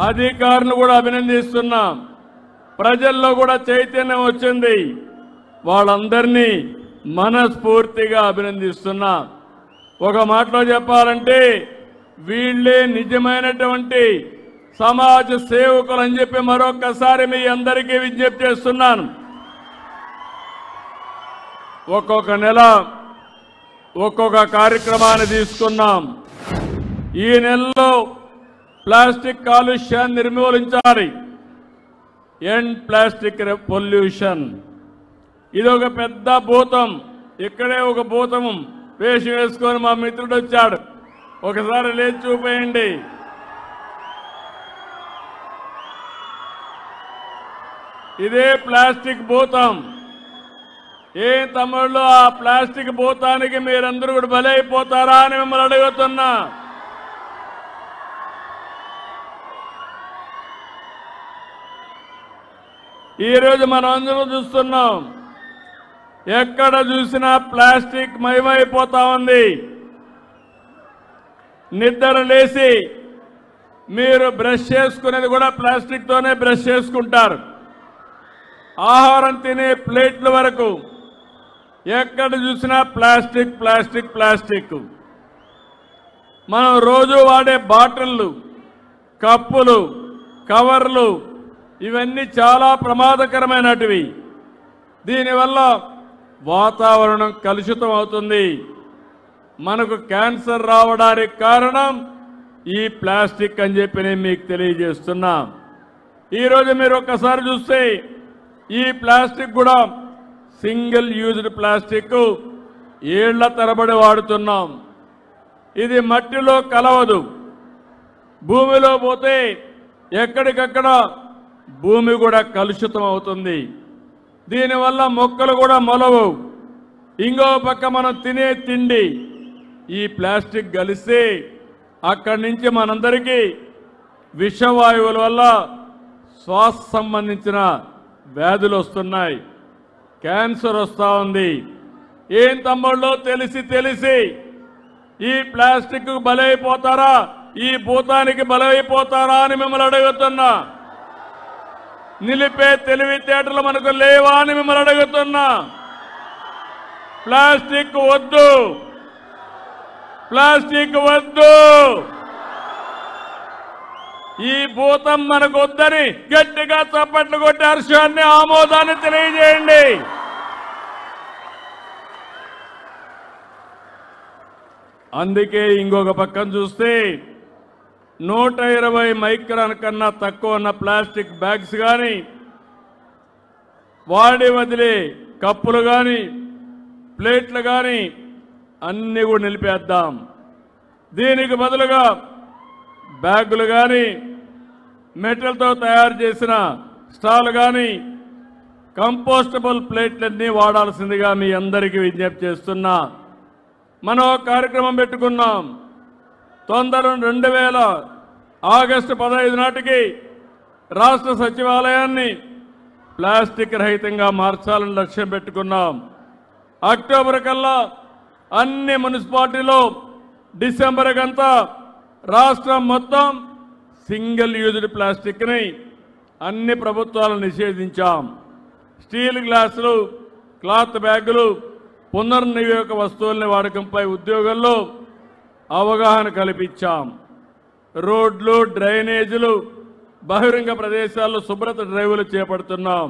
అధికారులను కూడా అభినందిస్తున్నాం. ప్రజల్లో కూడా చైతన్యం వచ్చింది. వాళ్ళందరినీ మనస్ఫూర్తిగా అభినందిస్తున్నా. ఒక మాటలో చెప్పాలంటే వీళ్ళే నిజమైనటువంటి సమాజ సేవకులు అని చెప్పి మరొక్కసారి మీ అందరికీ విజ్ఞప్తి చేస్తున్నాను. ఒక్కొక్క నెల ఒక్కొక్క కార్యక్రమాన్ని తీసుకున్నాం. ఈ నెలలో ప్లాస్టిక్ కాలుష్యాన్ని నిర్మూలించాలి. End plastic pollution. ఇది ఒక పెద్ద భూతం. ఇక్కడే ఒక భూతం వేషం వేసుకొని మా మిత్రుడు వచ్చాడు. ఒకసారి లేచి చూపేయండి. ఇదే ప్లాస్టిక్ భూతం. ఏ తమ్ముళ్ళు ఆ ప్లాస్టిక్ భూతానికి మీరందరూ కూడా బలైపోతారా అని మిమ్మల్ని అడుగుతున్నా. ఈరోజు మనం అందరం చూస్తున్నాం, ఎక్కడ చూసినా ప్లాస్టిక్ మయమైపోతా ఉంది. నిద్ర లేచి మీరు బ్రష్ చేసుకునేది కూడా ప్లాస్టిక్ తోనే బ్రష్ చేసుకుంటారు. ఆహారం తినే ప్లేట్ల వరకు ఎక్కడ చూసినా ప్లాస్టిక్ ప్లాస్టిక్ ప్లాస్టిక్. మనం రోజు వాడే బాటిళ్ళు, కప్పులు, కవర్లు ఇవన్నీ చాలా ప్రమాదకరమైనటివి. దీనివల్ల వాతావరణం కలుషితం అవుతుంది. మనకు క్యాన్సర్ రావడానికి కారణం ఈ ప్లాస్టిక్ అని చెప్పి నేను మీకు తెలియజేస్తున్నా. ఈరోజు మీరు ఒక్కసారి చూస్తే ఈ ప్లాస్టిక్ కూడా సింగిల్ యూజ్డ్ ప్లాస్టిక్ ఏళ్ల తరబడి వాడుతున్నాం. ఇది మట్టిలో కలవదు. భూమిలో పోతే ఎక్కడికక్కడ భూమి కూడా కలుషితం అవుతుంది. దీనివల్ల మొక్కలు కూడా మొలవు. ఇంకో పక్క మనం తినే తిండి ఈ ప్లాస్టిక్ కలిసి అక్కడి నుంచి మనందరికీ విషవాయువుల వల్ల శ్వాస సంబంధించిన వ్యాధులు వస్తున్నాయి. క్యాన్సర్ వస్తూ ఉంది. ఏం తమ్ముళ్ళు తెలిసి ఈ ప్లాస్టిక్ బలైపోతారా, ఈ భూతానికి బలైపోతారా అని మిమ్మల్ని అడుగుతున్నా. నిలిపే తెలివితేటలు మనకు లేవా అని మిమ్మల్ని అడుగుతున్నా. ప్లాస్టిక్ వద్దు, ప్లాస్టిక్ వద్దు. ఈ భూతం మనకు వద్దని గట్టిగా చప్పట్లు కొట్టి హర్షాన్ని ఆమోదాన్ని తెలియజేయండి. అందుకే ఇంకొక పక్కన చూస్తే 120 మైక్రాన్ కన్నా తక్కువ ఉన్న ప్లాస్టిక్ బ్యాగ్స్ కానీ, వాడి వదిలే కప్పులు కానీ, ప్లేట్లు కానీ అన్నీ కూడా నిలిపేద్దాం. దీనికి బదులుగా బ్యాగులు కానీ, మెటల్తో తయారు చేసిన స్టాల్ కానీ, కంపోస్టబుల్ ప్లేట్లన్నీ వాడాల్సిందిగా మీ అందరికీ విజ్ఞప్తి చేస్తున్నా. మనం ఒక కార్యక్రమం పెట్టుకున్నాం. తొందరలో 2000 ఆగస్టు 15 నాటికి రాష్ట్ర సచివాలయాన్ని ప్లాస్టిక్ రహితంగా మార్చాలని లక్ష్యం పెట్టుకున్నాం. అక్టోబర్ కల్లా అన్ని మున్సిపాలిటీలో, డిసెంబర్ కంతా రాష్ట్రం మొత్తం సింగిల్ యూజ్డ్ ప్లాస్టిక్ని అన్ని ప్రభుత్వాలు నిషేధించాం. స్టీల్ గ్లాసులు, క్లాత్ బ్యాగులు, పునర్వినియోగ వస్తువుల్ని వాడకంపై ఉద్యోగుల్లో అవగాహన కల్పించాం. రోడ్లు, డ్రైనేజీలు, బహిరంగ ప్రదేశాల్లో శుభ్రత డ్రైవ్లు చేపడుతున్నాం.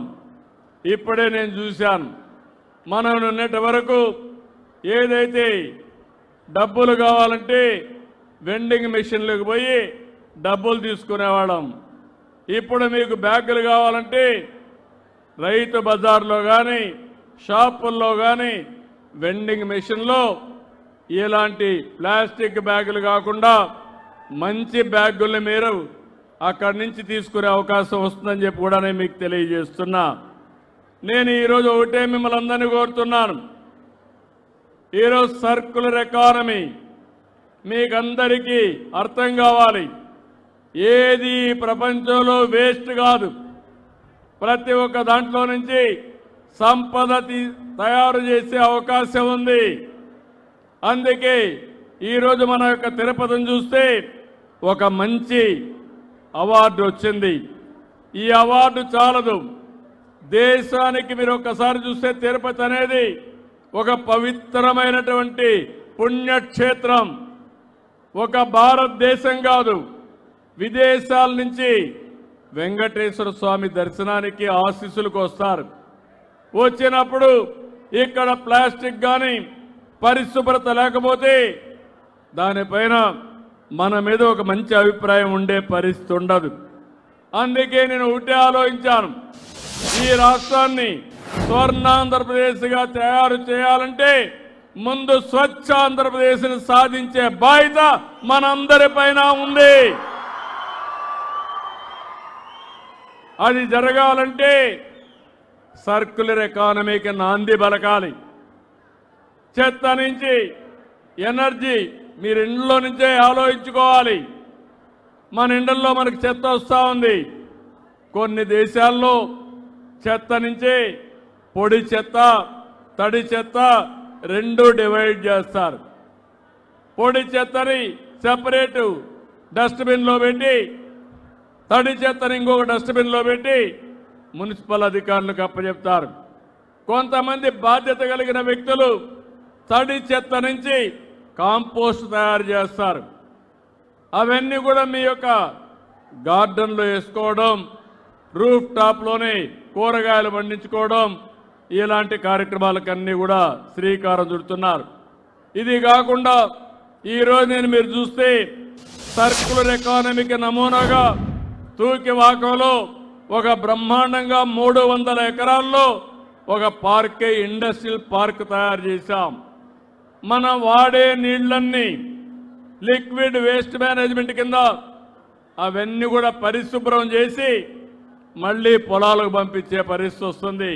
ఇప్పుడే నేను చూశాను, మనం నిన్నటి వరకు ఏదైతే డబ్బులు కావాలంటే వెండింగ్ మెషిన్లకు పోయి డబ్బులు తీసుకునేవాళ్ళం. ఇప్పుడు మీకు బ్యాగులు కావాలంటే రైతు బజార్లో కానీ, షాపుల్లో కానీ వెండింగ్ మెషిన్లో ఇలాంటి ప్లాస్టిక్ బ్యాగులు కాకుండా మంచి బ్యాగుల్ని మీరు అక్కడి నుంచి తీసుకునే అవకాశం వస్తుందని చెప్పి కూడా నేను మీకు తెలియజేస్తున్నా. నేను ఈరోజు ఒకటే మిమ్మల్ని అందరినీ కోరుతున్నాను. ఈరోజు సర్క్యులర్ ఎకానమీ మీకందరికీ అర్థం కావాలి. ఏది ప్రపంచంలో వేస్ట్ కాదు. ప్రతి ఒక్క దాంట్లో నుంచి సంపద తయారు చేసే అవకాశం ఉంది. అందుకే ఈరోజు మన యొక్క తిరుపతిని చూస్తే ఒక మంచి అవార్డు వచ్చింది. ఈ అవార్డు చాలదు, దేశానికి మీరు ఒక్కసారి చూస్తే తిరుపతి అనేది ఒక పవిత్రమైనటువంటి పుణ్యక్షేత్రం. ఒక భారతదేశం కాదు, విదేశాల నుంచి వెంకటేశ్వర స్వామి దర్శనానికి ఆశీస్సులకు వస్తారు. వచ్చినప్పుడు ఇక్కడ ప్లాస్టిక్ కానీ పరిశుభ్రత లేకపోతే దానిపైన మన మీద ఒక మంచి అభిప్రాయం ఉండే పరిస్థితి ఉండదు. అందుకే నేను ఒకటే ఆలోచించాను, ఈ రాష్ట్రాన్ని స్వర్ణాంధ్రప్రదేశ్గా తయారు చేయాలంటే ముందు స్వచ్ఛ ఆంధ్రప్రదేశ్ని సాధించే బాధ్యత మనందరిపైన ఉంది. అది జరగాలంటే సర్క్యులర్ ఎకానమీకి నాంది పలకాలి. చెత్త నుంచి ఎనర్జీ మీరు ఇంట్లో నుంచే ఆలోచించుకోవాలి. మన ఇండ్లలో మనకు చెత్త వస్తూ ఉంది. కొన్ని దేశాల్లో చెత్త నుంచి పొడి చెత్త, తడి చెత్త రెండు డివైడ్ చేస్తారు. పొడి చెత్తని సెపరేటు డస్ట్బిన్లో పెట్టి, తడి చెత్తని ఇంకొక డస్ట్బిన్లో పెట్టి మున్సిపల్ అధికారులకు అప్పచెప్తారు. కొంతమంది బాధ్యత కలిగిన వ్యక్తులు తడి చెత్త నుంచి కాంపోస్ట్ తయారు చేస్తారు. అవన్నీ కూడా మీ యొక్క గార్డెన్లో వేసుకోవడం, రూఫ్ టాప్లోనే కూరగాయలు పండించుకోవడం, ఇలాంటి కార్యక్రమాలకన్నీ కూడా శ్రీకారం చుడుతున్నారు. ఇది కాకుండా ఈరోజు మీరు చూస్తే సర్కులర్ ఎకానమీకి నమూనాగా తూకివాకంలో ఒక బ్రహ్మాండంగా 300 ఎకరాల్లో ఒక పార్కే, ఇండస్ట్రియల్ పార్క్ తయారు చేశాం. మనం వాడే నీళ్లన్నీ లిక్విడ్ వేస్ట్ మేనేజ్మెంట్ కింద అవన్నీ కూడా పరిశుభ్రం చేసి మళ్ళీ పొలాలకు పంపించే పరిస్థితి వస్తుంది.